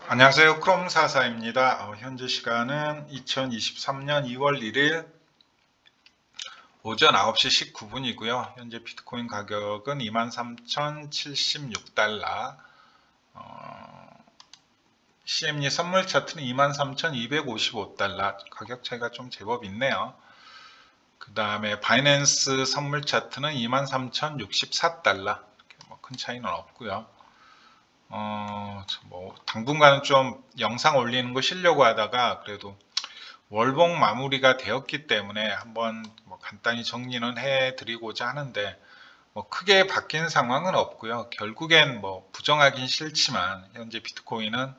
안녕하세요. 크롬사사입니다. 현재 시간은 2023년 2월 1일 오전 9시 19분이고요. 현재 비트코인 가격은 23,076달러, CME 선물 차트는 23,255달러, 가격 차이가 좀 제법 있네요. 그 다음에 바이낸스 선물 차트는 23,064달러, 뭐 큰 차이는 없고요. 당분간은 좀 영상 올리는 거 쉬려고 하다가 그래도 월봉 마무리가 되었기 때문에 한번 간단히 정리는 해드리고자 하는데 크게 바뀐 상황은 없고요. 결국엔 부정하긴 싫지만 현재 비트코인은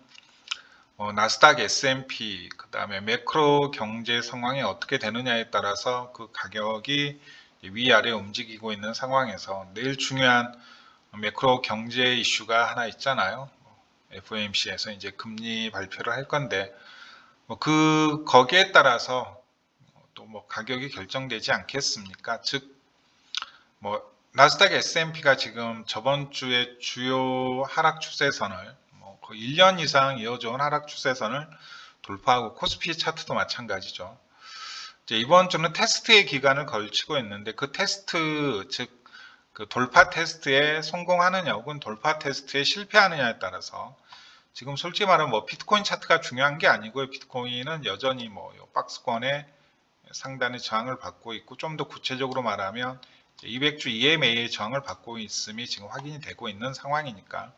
나스닥 S&P 그 다음에 매크로 경제 상황이 어떻게 되느냐에 따라서 그 가격이 위아래 움직이고 있는 상황에서 내일 중요한 매크로 경제 이슈가 하나 있잖아요. FOMC에서 이제 금리 발표를 할 건데 거기에 따라서 또 가격이 결정되지 않겠습니까? 즉 나스닥 S&P가 지금 저번 주에 주요 하락 추세선을 거의 1년 이상 이어져온 하락 추세선을 돌파하고 코스피 차트도 마찬가지죠. 이제 이번 주는 테스트의 기간을 걸치고 있는데 그 테스트 즉 그 돌파 테스트에 성공하느냐 혹은 돌파 테스트에 실패하느냐에 따라서 지금 솔직히 말하면 비트코인 차트가 중요한 게 아니고요. 비트코인은 여전히 박스권의 상단의 저항을 받고 있고 좀 더 구체적으로 말하면 200주 EMA의 저항을 받고 있음이 지금 확인이 되고 있는 상황이니까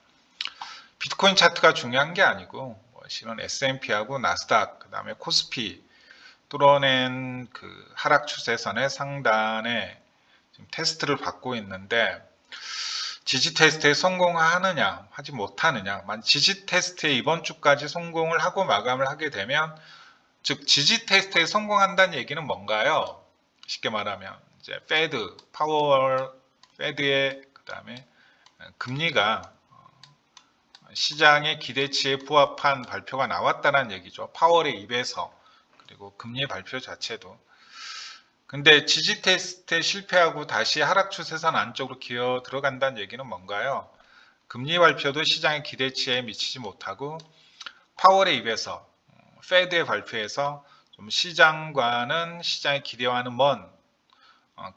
비트코인 차트가 중요한 게 아니고 실은 S&P하고 나스닥 그 다음에 코스피 뚫어낸 그 하락 추세선의 상단에 지금 테스트를 받고 있는데 지지 테스트에 성공하느냐 하지 못하느냐 지지 테스트에 이번 주까지 성공을 하고 마감을 하게 되면 즉 지지 테스트에 성공한다는 얘기는 뭔가요? 쉽게 말하면 이제 페드의 그다음에 금리가 시장의 기대치에 부합한 발표가 나왔다는 얘기죠. 파월의 입에서 그리고 금리 발표 자체도. 근데 지지 테스트에 실패하고 다시 하락 추세선 안쪽으로 기어 들어간다는 얘기는 뭔가요? 금리 발표도 시장의 기대치에 미치지 못하고 파월의 입에서 페드의 발표에서 좀 시장의 기대와는 먼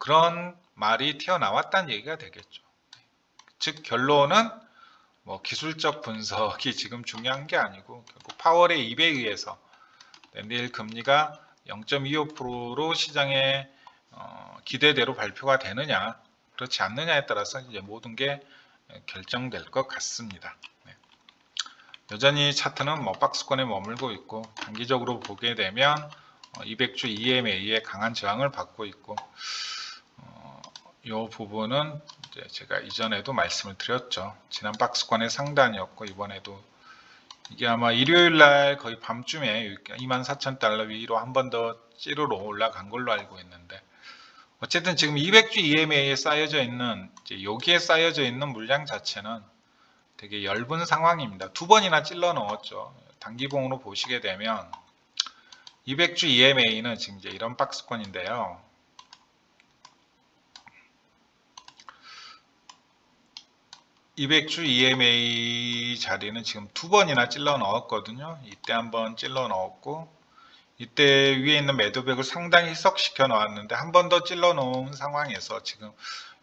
그런 말이 튀어나왔다는 얘기가 되겠죠. 즉 결론은 기술적 분석이 지금 중요한 게 아니고 결국 파월의 입에 의해서 내일 금리가 0.25%로 시장의 기대대로 발표가 되느냐 그렇지 않느냐에 따라서 이제 모든 게 결정될 것 같습니다. 여전히 차트는 박스권에 머물고 있고 단기적으로 보게 되면 200주 EMA의 강한 저항을 받고 있고 이 부분은 이제 제가 이전에도 말씀을 드렸죠. 지난 박스권의 상단이었고 이번에도 이게 아마 일요일날 거의 밤쯤에 24,000달러 위로 한 번 더 찌르러 올라간 걸로 알고 있는데 어쨌든 지금 200주 EMA에 쌓여져 있는 여기에 쌓여져 있는 물량 자체는 되게 엷은 상황입니다. 두 번이나 찔러 넣었죠. 단기봉으로 보시게 되면 200주 EMA는 지금 이제 이런 박스권인데요. (200주) EMA 자리는 지금 두 번이나 찔러 넣었거든요. 이때 한번 찔러 넣었고 이때 위에 있는 매도벽을 상당히 희석시켜 놓았는데 한 번 더 찔러 놓은 상황에서 지금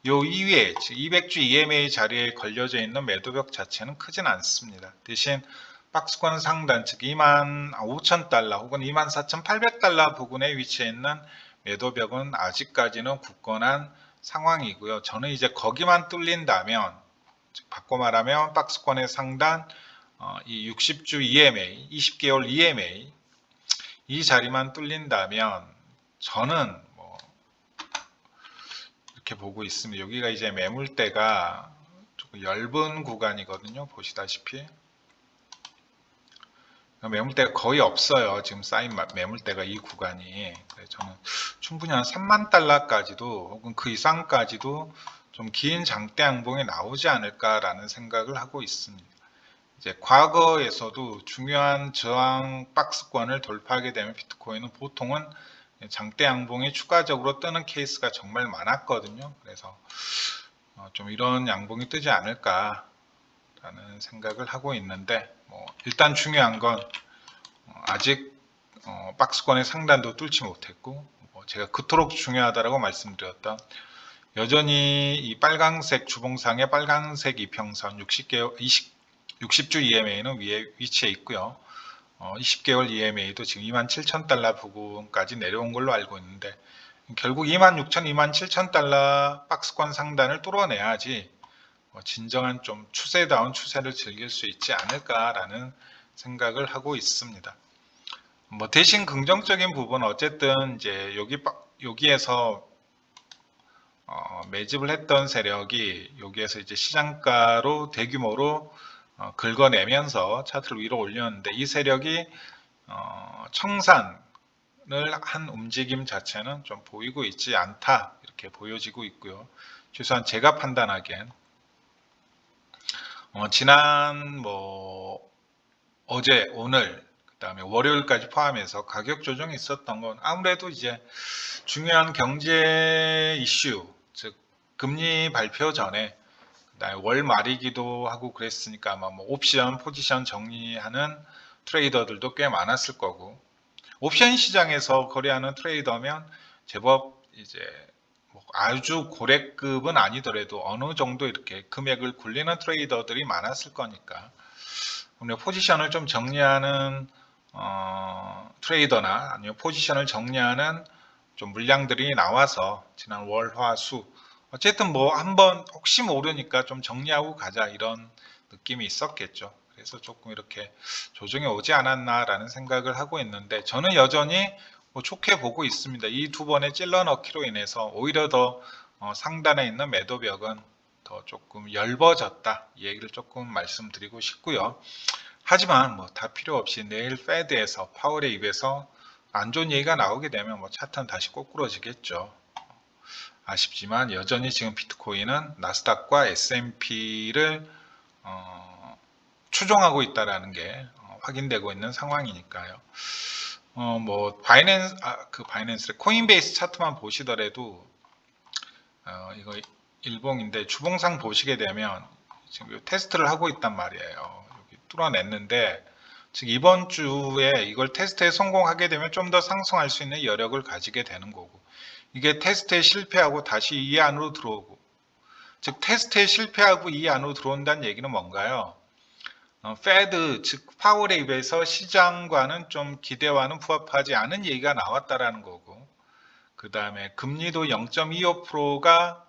요 이외에 200주 EMA 자리에 걸려져 있는 매도벽 자체는 크진 않습니다. 대신 박스권 상단 즉 25,000달러 혹은 24,800달러 부근에 위치해 있는 매도벽은 아직까지는 굳건한 상황이고요. 저는 이제 거기만 뚫린다면 즉 바꿔 말하면 박스권의 상단 이 60주 EMA, 20개월 EMA 이 자리만 뚫린다면 저는 이렇게 보고 있습니다. 여기가 이제 매물대가 조금 엷은 구간이거든요. 보시다시피 매물대가 거의 없어요. 지금 쌓인 매물대가 이 구간이. 그래서 저는 충분히 한 3만 달러까지도 혹은 그 이상까지도 좀 긴 장대 양봉이 나오지 않을까라는 생각을 하고 있습니다. 이제 과거에서도 중요한 저항 박스권을 돌파하게 되면 비트코인은 보통은 장대 양봉이 추가적으로 뜨는 케이스가 정말 많았거든요. 그래서 좀 이런 양봉이 뜨지 않을까 라는 생각을 하고 있는데, 일단 중요한 건 아직 박스권의 상단도 뚫지 못했고, 제가 그토록 중요하다고 말씀드렸던 여전히 이 빨강색 주봉상의 빨강색 이평선 60주 EMA는 위에 위치해 있고요. 20개월 EMA도 지금 27,000달러 부근까지 내려온 걸로 알고 있는데, 결국 26,000, 27,000달러 박스권 상단을 뚫어내야지 진정한 좀 추세다운 추세를 즐길 수 있지 않을까라는 생각을 하고 있습니다. 대신 긍정적인 부분은 어쨌든 이제 여기에서 매집을 했던 세력이 여기에서 이제 시장가로 대규모로 긁어내면서 차트를 위로 올렸는데, 이 세력이 청산을 한 움직임 자체는 좀 보이고 있지 않다, 이렇게 보여지고 있고요. 최소한 제가 판단하기엔 지난 어제, 오늘, 그 다음에 월요일까지 포함해서 가격 조정이 있었던 건 아무래도 이제 중요한 경제 이슈, 즉 금리 발표 전에, 그다음에 월 말이기도 하고 그랬으니까 아마 옵션 포지션 정리하는 트레이더들도 꽤 많았을 거고, 옵션 시장에서 거래하는 트레이더면 제법 이제 아주 고래급은 아니더라도 어느 정도 이렇게 금액을 굴리는 트레이더들이 많았을 거니까, 포지션을 좀 정리하는 트레이더나 아니면 포지션을 정리하는 좀 물량들이 나와서 지난 월, 화, 수 어쨌든 한번 혹시 모르니까 좀 정리하고 가자, 이런 느낌이 있었겠죠. 그래서 조금 이렇게 조정이 오지 않았나라는 생각을 하고 있는데, 저는 여전히 좋게 보고 있습니다. 이 두 번의 찔러 넣기로 인해서 오히려 더 상단에 있는 매도벽은 더 조금 엷어졌다, 이 얘기를 조금 말씀드리고 싶고요. 하지만 다 필요 없이 내일 페드에서, 파월의 입에서 안 좋은 얘기가 나오게 되면 차트는 다시 꼬꾸러지겠죠. 아쉽지만 여전히 지금 비트코인은 나스닥과 S&P를 추종하고 있다라는 게 확인되고 있는 상황이니까요. 코인베이스 차트만 보시더라도 이거 일봉인데 주봉상 보시게 되면 지금 테스트를 하고 있단 말이에요. 여기 뚫어냈는데, 즉 이번 주에 이걸 테스트에 성공하게 되면 좀 더 상승할 수 있는 여력을 가지게 되는 거고, 이게 테스트에 실패하고 다시 이 안으로 들어오고, 즉 테스트에 실패하고 이 안으로 들어온다는 얘기는 뭔가요? 페드, 즉 파월에 입에서 시장과는 좀 기대와는 부합하지 않은 얘기가 나왔다라는 거고, 그 다음에 금리도 0.25%가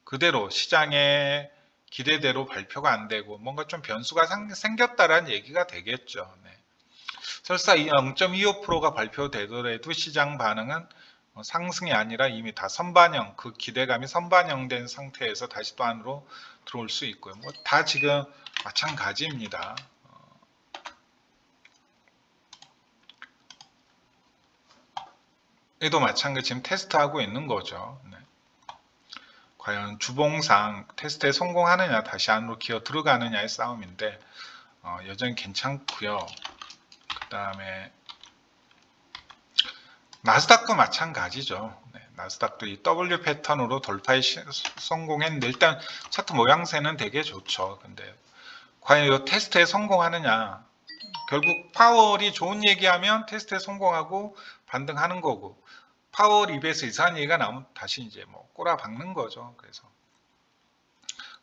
그대로 시장의 기대대로 발표가 안 되고 뭔가 좀 변수가 생겼다라는 얘기가 되겠죠. 네. 설사 이 0.25%가 발표되더라도 시장 반응은 상승이 아니라 이미 다 선반영, 그 기대감이 선반영된 상태에서 다시 또 안으로 들어올 수 있고요. 다 지금 마찬가지입니다. 얘도 마찬가지 지금 테스트하고 있는 거죠. 네. 과연 주봉상 테스트에 성공하느냐, 다시 안으로 기어 들어가느냐의 싸움인데 여전히 괜찮고요. 그 다음에 나스닥도 마찬가지죠. 네, 나스닥도 이 W 패턴으로 돌파에 성공했는데, 일단 차트 모양새는 되게 좋죠. 근데 과연 이 테스트에 성공하느냐, 결국 파월이 좋은 얘기하면 테스트에 성공하고 반등하는 거고, 파월 입에서 이상한 얘기가 나오면 다시 이제 꼬라박는 거죠. 그래서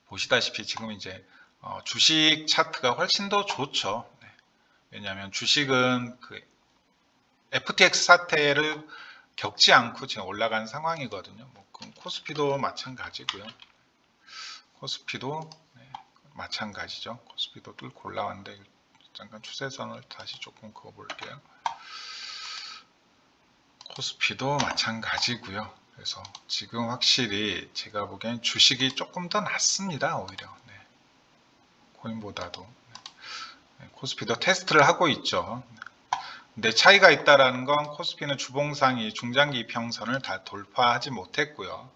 보시다시피 지금 이제 주식 차트가 훨씬 더 좋죠. 네. 왜냐하면 주식은 그 FTX 사태를 겪지 않고 지금 올라간 상황이거든요. 코스피도 마찬가지고요. 코스피도 마찬가지죠. 코스피도 뚫고 올라왔는데 잠깐 추세선을 다시 조금 그어볼게요. 코스피도 마찬가지고요. 그래서 지금 확실히 제가 보기엔 주식이 조금 더 낫습니다. 오히려 코인보다도. 코스피도 테스트를 하고 있죠. 근데 차이가 있다라는 건 코스피는 주봉상이 중장기 이평선을 다 돌파하지 못했고요.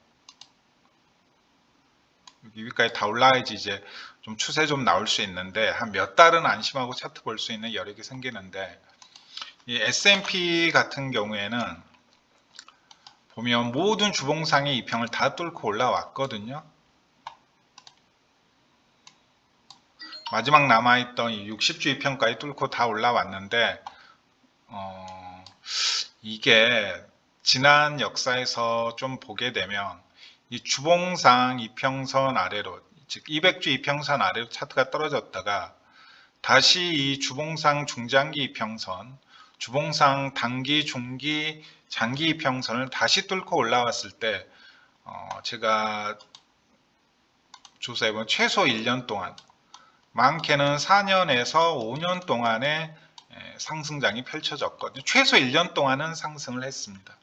여기 위까지 다 올라야지 이제 좀 추세 좀 나올 수 있는데, 한 몇 달은 안심하고 차트 볼 수 있는 여력이 생기는데, 이 S&P 같은 경우에는 보면 모든 주봉상의 이평을 다 뚫고 올라왔거든요. 마지막 남아있던 이 60주 2평까지 뚫고 다 올라왔는데 이게 지난 역사에서 좀 보게 되면 이 주봉상 이평선 아래로, 즉 200주 이평선 아래로 차트가 떨어졌다가 다시 이 주봉상 중장기 이평선, 주봉상 단기, 중기, 장기 이평선을 다시 뚫고 올라왔을 때 제가 조사해보면 최소 1년 동안, 많게는 4년에서 5년 동안의 상승장이 펼쳐졌거든요. 최소 1년 동안은 상승을 했습니다.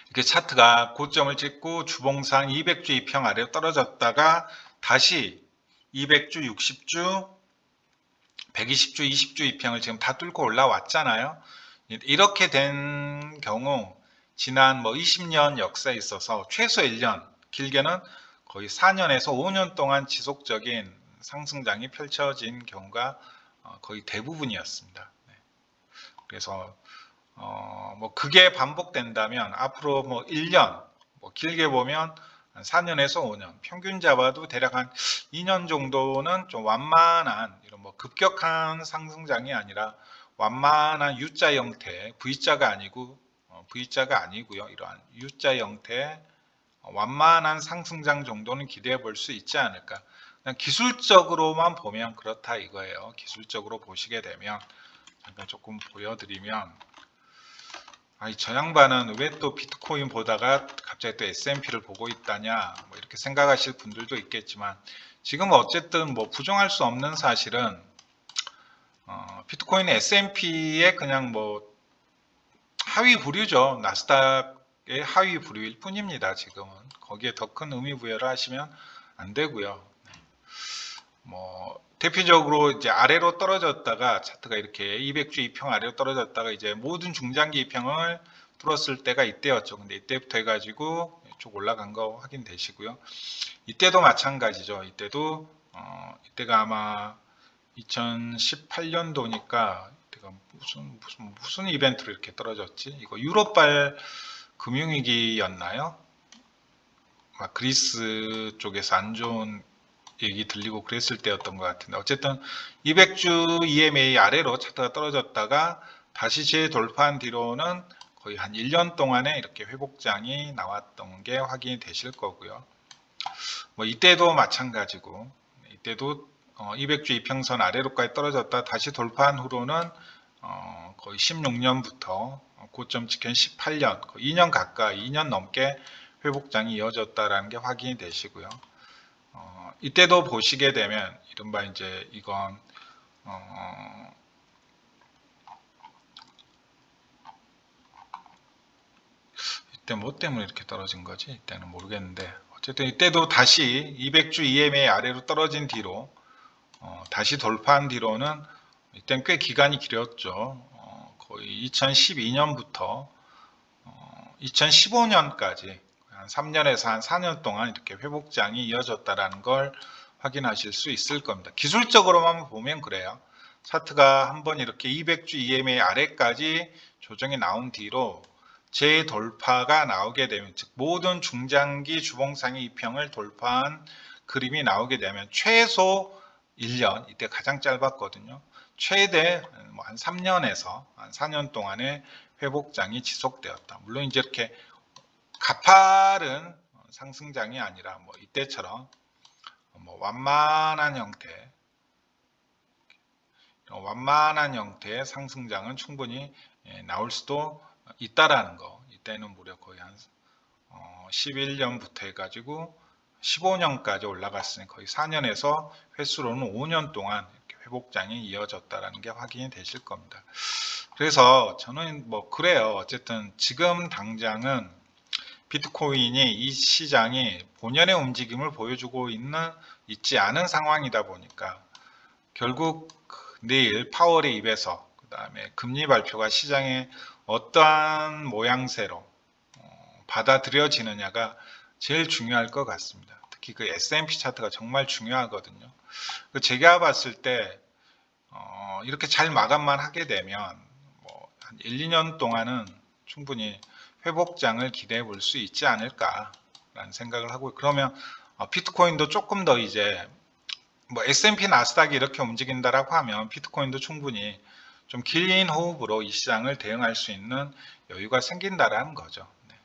이렇게 차트가 고점을 찍고 주봉상 200주 이평 아래로 떨어졌다가 다시 200주, 60주, 120주, 20주 이평을 지금 다 뚫고 올라왔잖아요. 이렇게 된 경우 지난 20년 역사에 있어서 최소 1년, 길게는 거의 4년에서 5년 동안 지속적인 상승장이 펼쳐진 경우가 거의 대부분이었습니다. 그래서 그게 반복된다면 앞으로 1년, 길게 보면 4년에서 5년, 평균 잡아도 대략 한 2년 정도는 좀 완만한 이런 급격한 상승장이 아니라 완만한 U자 형태, V자가 아니고요. 이러한 U자 형태의 완만한 상승장 정도는 기대해 볼 수 있지 않을까. 그냥 기술적으로만 보면 그렇다 이거예요. 기술적으로 보시게 되면 잠깐 조금 보여드리면, 저 양반은 왜 또 비트코인 보다가 갑자기 또 S&P를 보고 있다냐, 이렇게 생각하실 분들도 있겠지만, 지금 어쨌든 부정할 수 없는 사실은 비트코인은 S&P의 그냥 하위 부류죠. 나스닥의 하위 부류일 뿐입니다. 지금은 거기에 더 큰 의미 부여를 하시면 안 되고요. 대표적으로 이제 아래로 떨어졌다가 차트가 이렇게 200주 이평 아래로 떨어졌다가 이제 모든 중장기 이평을 뚫었을 때가 이때였죠. 근데 이때부터 해가지고 쭉 올라간 거 확인되시고요. 이때도 마찬가지죠. 이때가 아마 2018년도니까 이때가 무슨 이벤트로 이렇게 떨어졌지? 이거 유럽발 금융위기였나요? 그리스 쪽에서 안 좋은 얘기 들리고 그랬을 때였던 것 같은데, 어쨌든 200주 EMA 아래로 차트가 떨어졌다가 다시 재돌파한 뒤로는 거의 한 1년 동안에 이렇게 회복장이 나왔던 게 확인이 되실 거고요. 이때도 마찬가지고, 이때도 200주 이평선 아래로까지 떨어졌다 다시 돌파한 후로는 거의 16년부터 고점 찍힌 18년, 거의 2년 가까이, 2년 넘게 회복장이 이어졌다라는 게 확인이 되시고요. 이때도 보시게 되면 이른바 이제 이건 이때 뭐 때문에 이렇게 떨어진 거지? 이때는 모르겠는데, 어쨌든 이때도 다시 200주 EMA 아래로 떨어진 뒤로 다시 돌파한 뒤로는 이때는 꽤 기간이 길었죠. 거의 2012년부터 2015년까지 한 3년에서 한 4년 동안 이렇게 회복장이 이어졌다라는 걸 확인하실 수 있을 겁니다. 기술적으로만 보면 그래요. 차트가 한번 이렇게 200주 EMA 아래까지 조정이 나온 뒤로 재돌파가 나오게 되면, 즉 모든 중장기 주봉상의 이평을 돌파한 그림이 나오게 되면 최소 1년, 이때 가장 짧았거든요. 최대 한 3년에서 한 4년 동안의 회복장이 지속되었다. 물론 이제 이렇게 가파른 상승장이 아니라 이때처럼 완만한 형태의 상승장은 충분히 나올 수도 있다라는 거. 이때는 무려 거의 한 11년부터 해가지고 15년까지 올라갔으니 거의 4년에서 횟수로는 5년 동안 이렇게 회복장이 이어졌다라는 게 확인이 되실 겁니다. 그래서 저는 그래요. 어쨌든 지금 당장은 비트코인이 이 시장이 본연의 움직임을 보여주고 있지 않은 상황이다 보니까 결국 내일 파월의 입에서 그 다음에 금리 발표가 시장에 어떠한 모양새로 받아들여지느냐가 제일 중요할 것 같습니다. 특히 그 S&P 차트가 정말 중요하거든요. 제가 봤을 때 이렇게 잘 마감만 하게 되면 한 1, 2년 동안은 충분히 회복장을 기대해 볼 수 있지 않을까라는 생각을 하고, 그러면 비트코인도 조금 더 이제 뭐 S&P 나스닥이 이렇게 움직인다라고 하면 비트코인도 충분히 좀 긴 호흡으로 이 시장을 대응할 수 있는 여유가 생긴다라는 거죠. 네.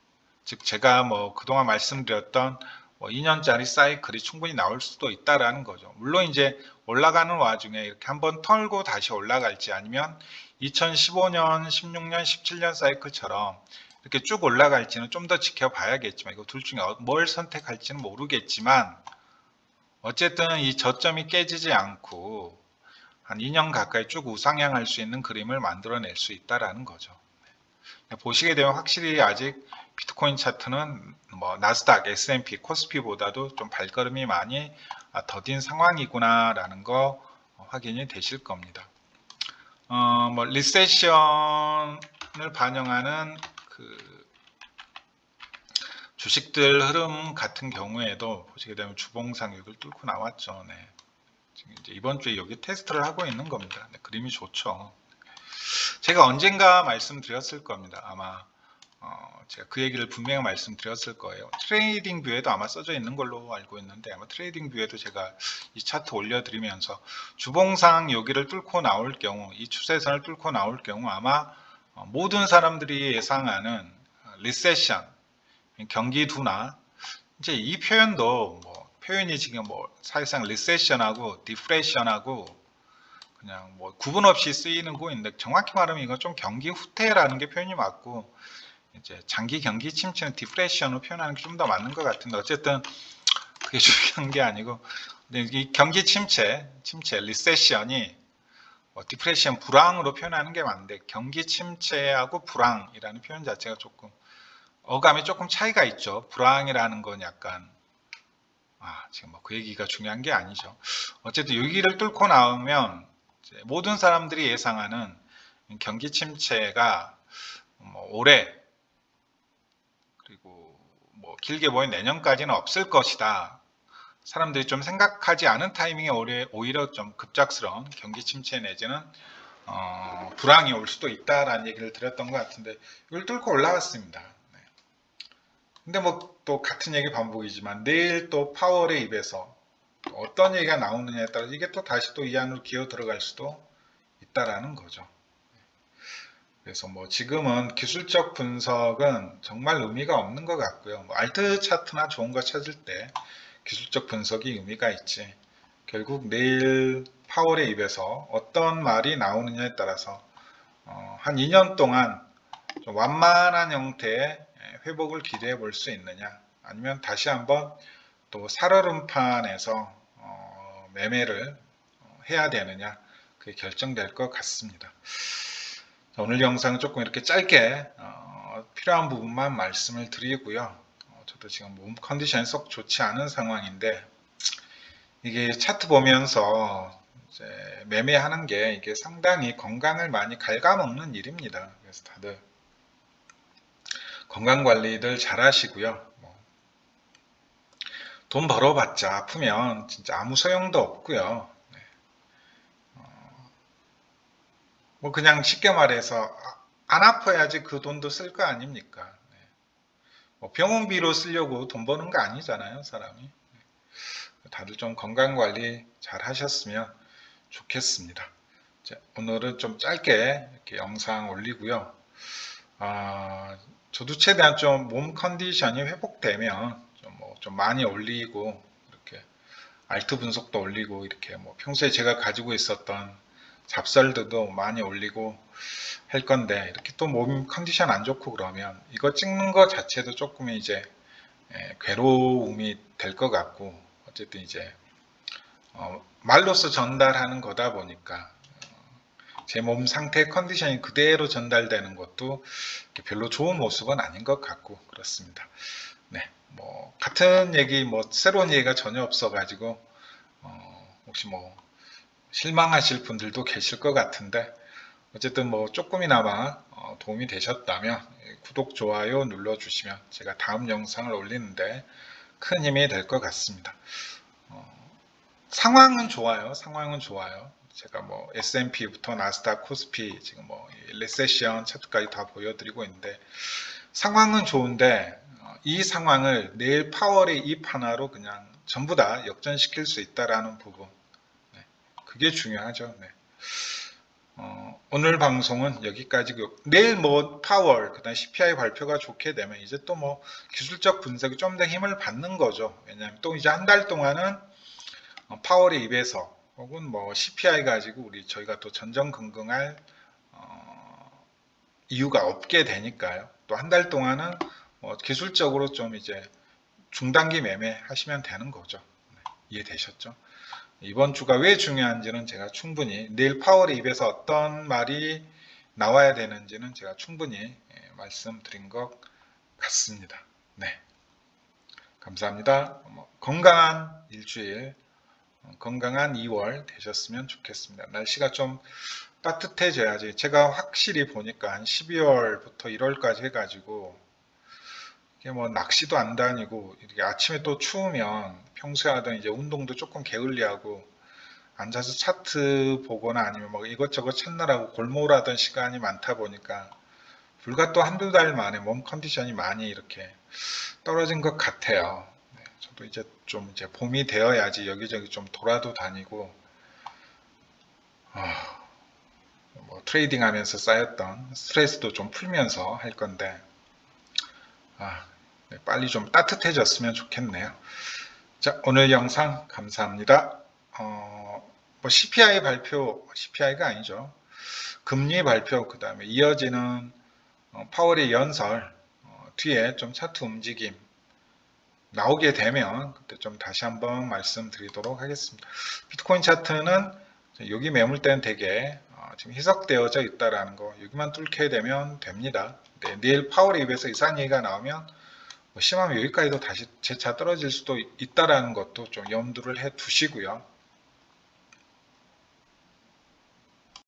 즉 제가 뭐 그동안 말씀드렸던 뭐 2년짜리 사이클이 충분히 나올 수도 있다라는 거죠. 물론 이제 올라가는 와중에 이렇게 한번 털고 다시 올라갈지 아니면 2015년, 16년, 17년 사이클처럼 이렇게 쭉 올라갈지는 좀 더 지켜봐야겠지만 이거 둘 중에 뭘 선택할지는 모르겠지만 어쨌든 이 저점이 깨지지 않고 한 2년 가까이 쭉 우상향할 수 있는 그림을 만들어낼 수 있다라는 거죠. 보시게 되면 확실히 아직 비트코인 차트는 뭐 나스닥, S&P, 코스피보다도 좀 발걸음이 많이 더딘 상황이구나라는 거 확인이 되실 겁니다. 뭐 리세션을 반영하는 그 주식들 흐름 같은 경우에도 보시게 되면 주봉상 여기를 뚫고 나왔죠. 네. 지금 이제 이번 주에 여기 테스트를 하고 있는 겁니다. 네, 그림이 좋죠. 제가 언젠가 말씀드렸을 겁니다. 아마 제가 그 얘기를 분명히 말씀드렸을 거예요. 트레이딩 뷰에도 아마 써져 있는 걸로 알고 있는데 아마 트레이딩 뷰에도 제가 이 차트 올려드리면서 주봉상 여기를 뚫고 나올 경우 이 추세선을 뚫고 나올 경우 아마 모든 사람들이 예상하는 리세션 경기 둔화 이제 이 표현도 뭐 표현이 지금 뭐 사실상 리세션하고 디프레션하고 그냥 뭐 구분 없이 쓰이는 거인데 정확히 말하면 이건 좀 경기 후퇴라는 게 표현이 맞고 이제 장기 경기 침체는 디프레션으로 표현하는 게 좀 더 맞는 것 같은데 어쨌든 그게 중요한 게 아니고 이 경기 침체 리세션이 디프레션 불황으로 표현하는 게 맞는데 경기 침체하고 불황이라는 표현 자체가 조금 어감이 조금 차이가 있죠. 불황이라는 건 약간 지금 뭐 그 얘기가 중요한 게 아니죠. 어쨌든 여기를 뚫고 나오면 모든 사람들이 예상하는 경기 침체가 뭐 올해 그리고 뭐 길게 보면 내년까지는 없을 것이다. 사람들이 좀 생각하지 않은 타이밍에 오히려 좀 급작스러운 경기 침체 내지는 불황이 올 수도 있다라는 얘기를 드렸던 것 같은데 이걸 뚫고 올라왔습니다. 네. 근데 뭐 또 같은 얘기 반복이지만 내일 또 파월의 입에서 어떤 얘기가 나오느냐에 따라 이게 또 다시 또 이 안으로 기어 들어갈 수도 있다라는 거죠. 그래서 뭐 지금은 기술적 분석은 정말 의미가 없는 것 같고요. 뭐 알트 차트나 좋은 거 찾을 때 기술적 분석이 의미가 있지. 결국 내일 파월의 입에서 어떤 말이 나오느냐에 따라서 한 2년 동안 좀 완만한 형태의 회복을 기대해 볼 수 있느냐 아니면 다시 한번 또 살얼음판에서 매매를 해야 되느냐 그게 결정될 것 같습니다. 오늘 영상은 조금 이렇게 짧게 필요한 부분만 말씀을 드리고요. 저도 지금 몸 컨디션이 썩 좋지 않은 상황인데 이게 차트 보면서 이제 매매하는 게 이게 상당히 건강을 많이 갉아먹는 일입니다. 그래서 다들 건강 관리들 잘 하시고요. 돈 벌어봤자 아프면 진짜 아무 소용도 없고요. 뭐 그냥 쉽게 말해서 안 아파야지 그 돈도 쓸 거 아닙니까? 뭐 병원비로 쓰려고 돈 버는 거 아니잖아요, 사람이. 다들 좀 건강 관리 잘 하셨으면 좋겠습니다. 오늘은 좀 짧게 이렇게 영상 올리고요. 저도 최대한 좀 몸 컨디션이 회복되면 좀 많이 올리고 이렇게 알트 분석도 올리고 이렇게 뭐 평소에 제가 가지고 있었던 잡설들도 많이 올리고 할 건데 이렇게 또 몸 컨디션 안 좋고 그러면 이거 찍는 거 자체도 조금 이제 괴로움이 될 것 같고 어쨌든 이제 말로써 전달하는 거다 보니까 제 몸 상태 컨디션이 그대로 전달되는 것도 별로 좋은 모습은 아닌 것 같고 그렇습니다. 네, 뭐 같은 얘기 뭐 새로운 얘기가 전혀 없어가지고 혹시 뭐 실망하실 분들도 계실 것 같은데 어쨌든 뭐 조금이나마 도움이 되셨다면 구독, 좋아요 눌러주시면 제가 다음 영상을 올리는데 큰 힘이 될 것 같습니다. 상황은 좋아요. 상황은 좋아요. 제가 뭐 S&P부터 나스닥, 코스피 지금 뭐 리세션 차트까지 다 보여드리고 있는데 상황은 좋은데 이 상황을 내일 파월의 입 하나로 그냥 전부 다 역전시킬 수 있다라는 부분 그게 중요하죠. 네. 오늘 방송은 여기까지고 내일 뭐 파월 그다음 CPI 발표가 좋게 되면 이제 또 뭐 기술적 분석이 좀 더 힘을 받는 거죠. 왜냐하면 또 이제 한 달 동안은 파월의 입에서 혹은 뭐 CPI 가지고 저희가 또 전전긍긍할 이유가 없게 되니까요. 또 한 달 동안은 기술적으로 좀 이제 중단기 매매 하시면 되는 거죠. 네, 이해되셨죠? 이번 주가 왜 중요한지는 제가 충분히 내일 파월의 입에서 어떤 말이 나와야 되는지는 제가 충분히 말씀드린 것 같습니다. 네, 감사합니다. 건강한 일주일, 건강한 2월 되셨으면 좋겠습니다. 날씨가 좀 따뜻해져야지. 제가 확실히 보니까 한 12월부터 1월까지 해가지고 이게 뭐 낚시도 안 다니고 이렇게 아침에 또 추우면 평소에 하던 이제 운동도 조금 게을리하고 앉아서 차트 보거나 아니면 뭐 이것저것 찾느라고 골몰하던 시간이 많다 보니까 불과 또 한두 달 만에 몸 컨디션이 많이 이렇게 떨어진 것 같아요. 네, 저도 이제 좀 이제 봄이 되어야지 여기저기 좀 돌아도 다니고 뭐 트레이딩 하면서 쌓였던 스트레스도 좀 풀면서 할 건데 네, 빨리 좀 따뜻해졌으면 좋겠네요. 자, 오늘 영상 감사합니다. 뭐 CPI 발표, CPI가 아니죠. 금리 발표, 그 다음에 이어지는 파월의 연설 뒤에 좀 차트 움직임 나오게 되면 그때 좀 다시 한번 말씀드리도록 하겠습니다. 비트코인 차트는 여기 매물대는 되게 지금 희석되어져 있다라는 거 여기만 뚫게 되면 됩니다. 네, 내일 파월의 입에서 이상 얘기가 나오면 심하면 여기까지도 다시 재차 떨어질 수도 있다라는 것도 좀 염두를 해 두시고요.